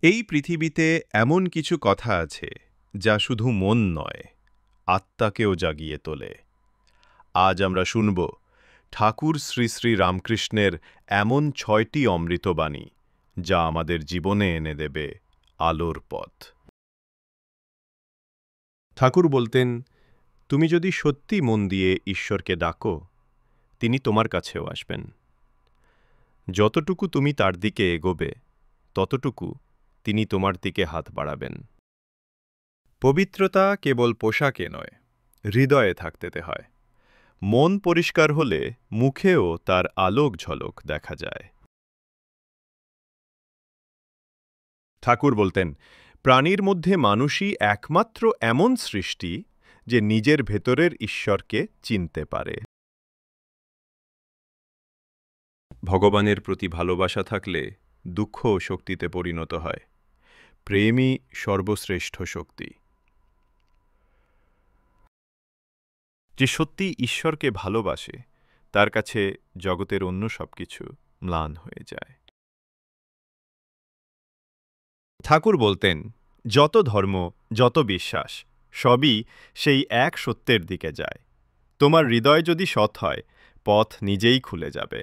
এই পৃথিবীতে এমন কিছু কথা আছে যা শুধু মন নয়, আত্মাকেও জাগিয়ে তোলে। আজ আমরা শুনব ঠাকুর শ্রী শ্রী রামকৃষ্ণের এমন ৬টি অমৃতবাণী যা আমাদের জীবনে এনে দেবে আলোর পথ। ঠাকুর বলতেন, তুমি যদি সত্যি মন দিয়ে ঈশ্বরকে ডাকো, তিনি তোমার কাছেও আসবেন। যতটুকু তুমি তার দিকে এগোবে, ততটুকু তিনি তোমার দিকে হাত বাড়াবেন। পবিত্রতা কেবল পোশাকে নয়, হৃদয়ে থাকতে হয়। মন পরিষ্কার হলে মুখেও তার আলোক ঝলক দেখা যায়। ঠাকুর বলতেন, প্রাণীর মধ্যে মানুষই একমাত্র এমন সৃষ্টি যে নিজের ভেতরের ঈশ্বরকে চিনতে পারে। ভগবানের প্রতি ভালোবাসা থাকলে দুঃখও শক্তিতে পরিণত হয়। প্রেমই সর্বশ্রেষ্ঠ শক্তি। যে সত্যি ঈশ্বরকে ভালোবাসে, তার কাছে জগতের অন্য সবকিছু ম্লান হয়ে যায়। ঠাকুর বলতেন, যত ধর্ম, যত বিশ্বাস, সবই সেই এক সত্যের দিকে যায়। তোমার হৃদয় যদি সৎ হয়, পথ নিজেই খুলে যাবে।